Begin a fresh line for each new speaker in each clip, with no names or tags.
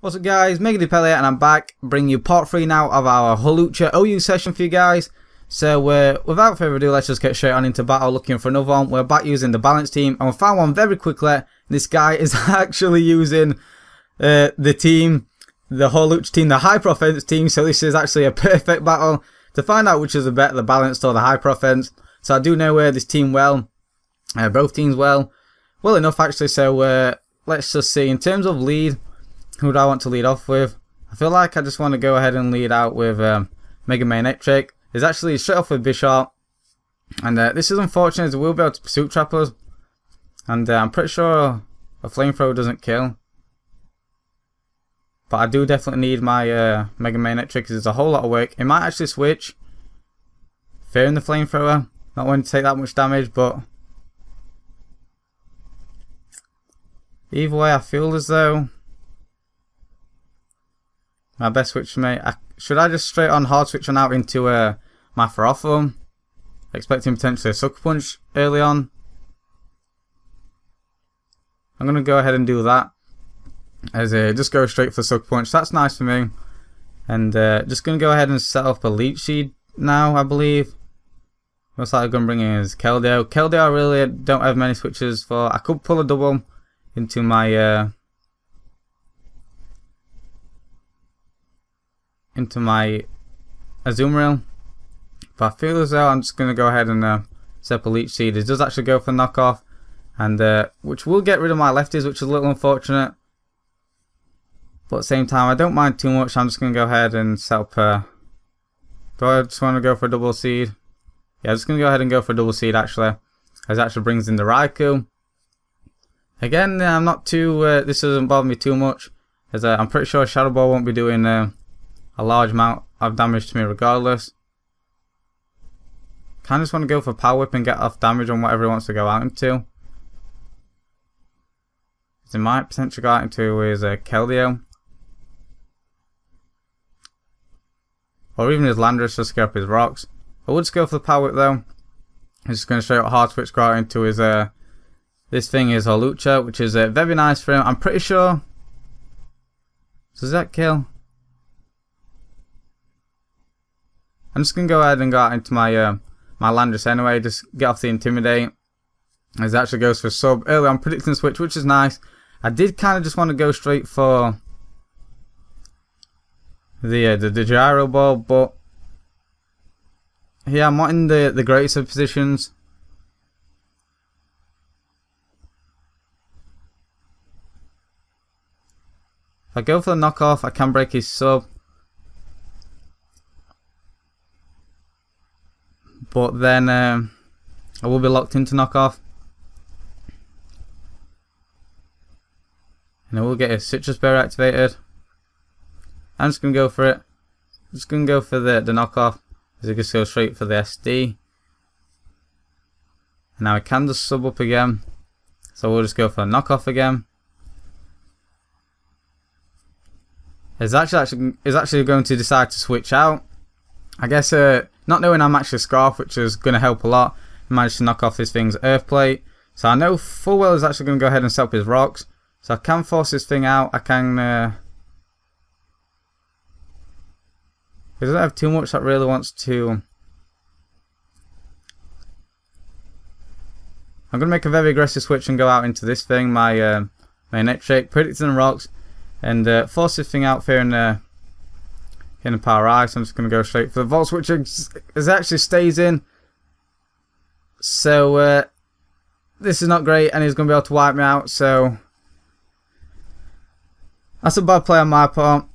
What's up guys, Pele, and I'm back bringing you part 3 now of our Hawlucha OU session for you guys. So without further ado, let's just get straight on into battle looking for another one. We're back using the balance team and we found one very quickly. This guy is actually using the team, the Hawluch team, the hyper offense team. So this is actually a perfect battle to find out which is the better, the balanced or the hyper offense. So I do know this team well, both teams well enough actually. So let's just see in terms of lead. Who do I want to lead off with? I feel like I just want to go ahead and lead out with Mega Man Electric. It's actually straight off with Bishop. And this is unfortunate as we'll be able to pursuit trap us. And I'm pretty sure a flamethrower doesn't kill. But I do definitely need my Mega Man Electric because it's a whole lot of work. It might actually switch. Fearing the flamethrower. Not wanting to take that much damage, but either way I feel as though my best switch for me. Should I just straight on hard switch on out into my Farofo? Expecting potentially a Sucker Punch early on. I'm going to go ahead and do that. As just go straight for Sucker Punch. That's nice for me. And just going to go ahead and set up a Leech Seed now, I believe. Most likely going to bring in is Keldeo. Keldeo I really don't have many switches for. I could pull a double into my Azumarill, but I feel as though I'm just going to go ahead and set up a Leech Seed. It does actually go for knockoff, and which will get rid of my lefties, which is a little unfortunate, but at the same time I don't mind too much. I'm just going to go ahead and set up do I just want to go for a double seed? Yeah, I'm just going to go ahead and go for a double seed actually, as it actually brings in the Raikou. Again, I'm not too this doesn't bother me too much, as I'm pretty sure Shadow Ball won't be doing a large amount of damage to me regardless. Kind of just want to go for Power Whip and get off damage on whatever he wants to go out into. He might potentially go out into his Keldeo. Or even his Landorus just to get up his rocks. I would just go for the Power Whip though. He's just going to straight up hard switch go out into his this thing is Hawlucha, which is very nice for him. I'm pretty sure. Does that kill? I'm just going to go ahead and go out into my my Landorus anyway, just get off the Intimidate. As it actually goes for sub early on, predicting the switch, which is nice. I did kind of just want to go straight for the Gyro Ball, but yeah, I'm not in the greatest of positions. If I go for the knockoff, I can break his sub. But then I will be locked into knockoff. And I will get a Citrus Berry activated. I'm just going to go for it. I'm just going to go for the knockoff. As it just goes straight for the SD. And now I can just sub up again. So we'll just go for a knockoff again. Is actually going to decide to switch out. I guess not knowing I'm actually Scarf, which is going to help a lot, I managed to knock off this thing's Earth Plate. So I know full well is actually going to go ahead and set up his rocks. So I can force this thing out. I can. He doesn't have too much that really wants to. I'm going to make a very aggressive switch and go out into this thing, my Electric, predicting the rocks, and force this thing out, fearing in Power Ice. So I'm just going to go straight for the Volt Switch. It actually stays in. So this is not great, and he's going to be able to wipe me out. So that's a bad play on my part.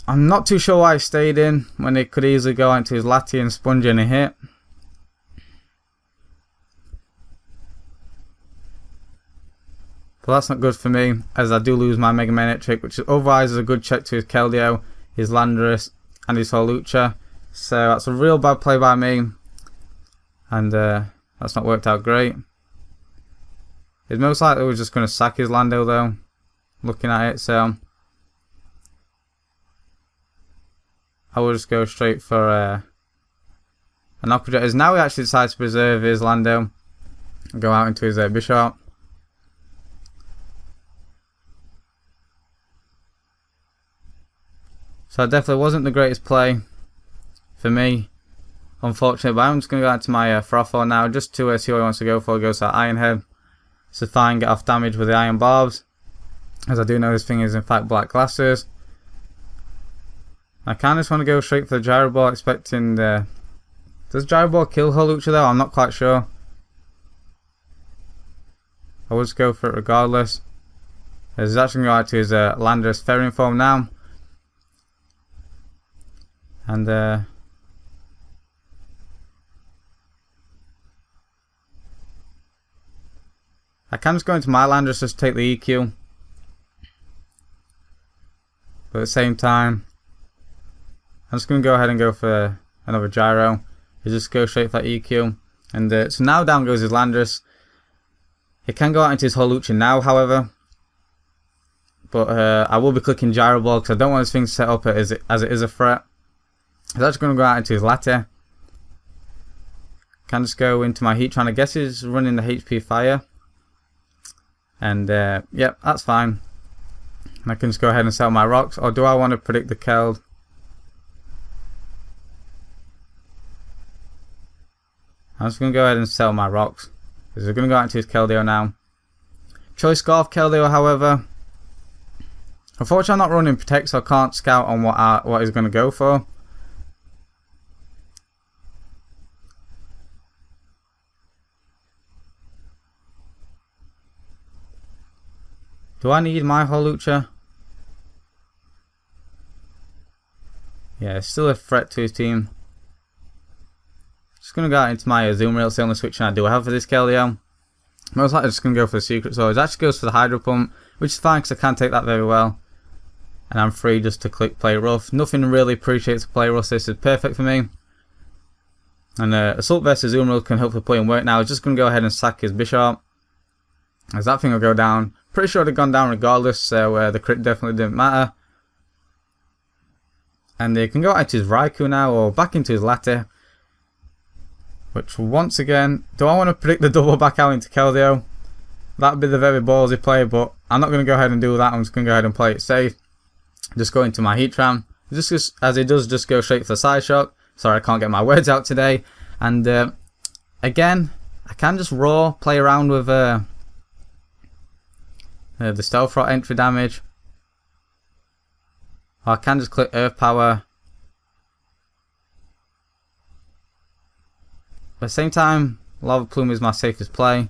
I'm not too sure why he stayed in when it could easily go into his Lati and sponge in a hit. But that's not good for me, as I do lose my Mega Man Electric, which otherwise is a good check to his Keldeo, his Landorus, and his Hawlucha. So that's a real bad play by me, and that's not worked out great. He's most likely was just going to sack his Lando though, looking at it. So I will just go straight for an Aqua Jet. As now he actually decides to preserve his Lando and go out into his Bishop. So that definitely wasn't the greatest play for me, unfortunately. But I'm just going to go out to my Frotho now, just to see what he wants to go for. He goes to Iron Head. So fine, get off damage with the Iron Barbs, as I do know this thing is in fact Black Glasses. I kind of just want to go straight for the Gyro Ball, expecting the... Does Gyro Ball kill Hawlucha though? I'm not quite sure. I will just go for it regardless. He's actually going to go out to his Landorus Ferrying Foam now. And I can just go into my Landorus just to take the EQ. But at the same time, I'm just going to go ahead and go for another Gyro. You just go straight for that EQ. And so now down goes his Landorus. He can go out into his Hawlucha now, however. But I will be clicking Gyro Ball because I don't want this thing set up as it is a threat. He's actually going to go out into his Latte. Can just go into my Heat, trying to guess he's running the HP Fire. And yep, that's fine. And I can just go ahead and sell my rocks. Or do I want to predict the Keld? I'm just going to go ahead and sell my rocks, because we're going to go out into his Keldeo now. Choice Scarf Keldeo, however. Unfortunately, I'm not running Protect, so I can't scout on what he's going to go for. Do I need my Hawlucha? Yeah, it's still a threat to his team. Just going to go out into my Azumarill. It's the only switching I do have for this Keldeo. Most likely just going to go for the Secret Sword. It actually goes for the Hydro Pump, which is fine because I can take that very well. And I'm free just to click Play Rough. Nothing really appreciates Play Rough. This is perfect for me. And Assault vs Azumarill can hopefully put in work now. Just going to go ahead and sack his Bisharp, as that thing will go down. Pretty sure it had gone down regardless, so the crit definitely didn't matter. And he can go out into his Raikou now, or back into his Latte. Which, once again, do I want to predict the double back out into Keldeo? That would be the very ballsy play, but I'm not going to go ahead and do that. I'm just going to go ahead and play it safe. Just go into my Heatran. Just as he does, just go straight for the Side Shock. Sorry, I can't get my words out today. And again, I can just raw play around with the Stealth Rot entry damage. Or I can just click Earth Power. At the same time, Lava Plume is my safest play.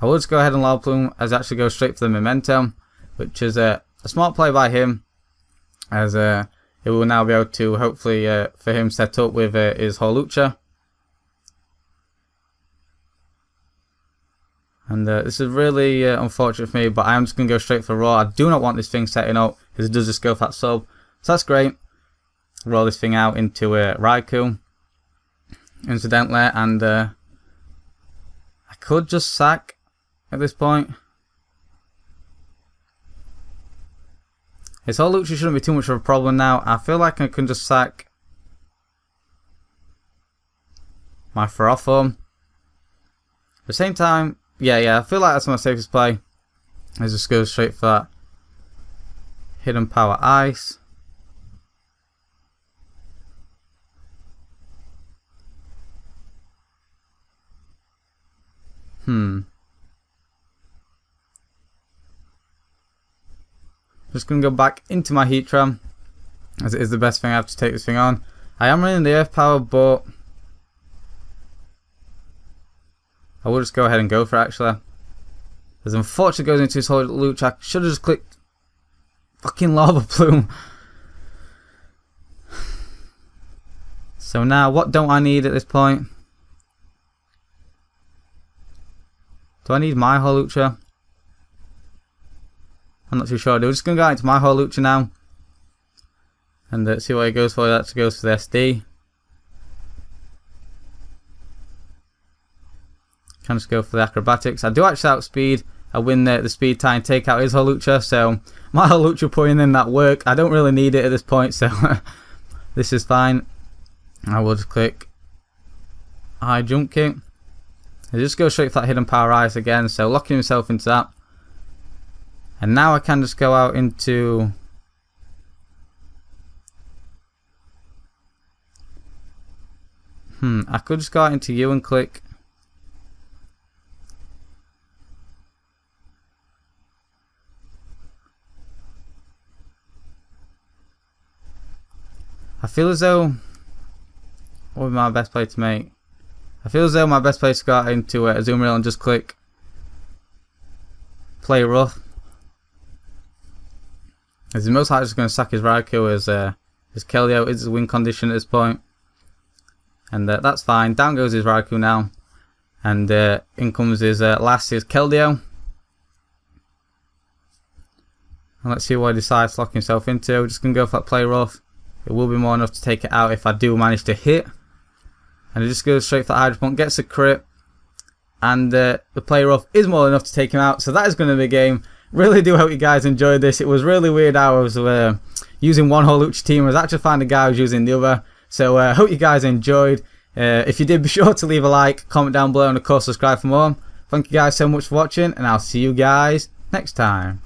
I will just go ahead and Lava Plume as I actually go straight for the Memento, which is a smart play by him, as it will now be able to hopefully for him set up with his Hawlucha. And this is really unfortunate for me, but I am just going to go straight for Raw. I do not want this thing setting up, because it does just go for that sub. So that's great. Roll this thing out into Raikou, incidentally, and I could just sack at this point. His Hawlucha shouldn't be too much of a problem now. I feel like I can just sack my Frotho. At the same time, yeah, I feel like that's my safest play. I just go straight for that Hidden Power Ice. Just going to go back into my Heatran, as it is the best thing I have to take this thing on. I am running the Earth Power, but I will just go ahead and go for it, actually. As unfortunately goes into his Hawlucha. I should have just clicked fucking Lava Plume. So now, what don't I need at this point? Do I need my Hawlucha? I'm not too sure. I'm just going to go into my Hawlucha now. And see what he goes for. That goes for the SD. Can just go for the Acrobatics. I do actually outspeed. I win the speed tie and take out his Hawlucha. So my Hawlucha putting in that work. I don't really need it at this point. So this is fine. I will just click High Jump Kick. I just go straight for that Hidden Power Ice again. So locking himself into that. And now I can just go out into... I could just go out into you and click. I feel as though... What would be my best play to make? I feel as though my best play is to go out into a zoom reel and just click play rough. As he's most likely just going to sack his Raikou as Keldeo is his win condition at this point. And that's fine. Down goes his Raikou now. And in comes his last is Keldeo. And let's see what he decides to lock himself into. We're just going to go for that play rough. It will be more enough to take it out if I do manage to hit. And he just goes straight for the Hydro Pump, gets a crit. And the play rough is more enough to take him out. So that is going to be a game. Really do hope you guys enjoyed this. It was really weird how I was using one Hawlucha team. I was actually finding a guy who was using the other. So I hope you guys enjoyed. If you did, be sure to leave a like, comment down below, and of course subscribe for more. Thank you guys so much for watching, and I'll see you guys next time.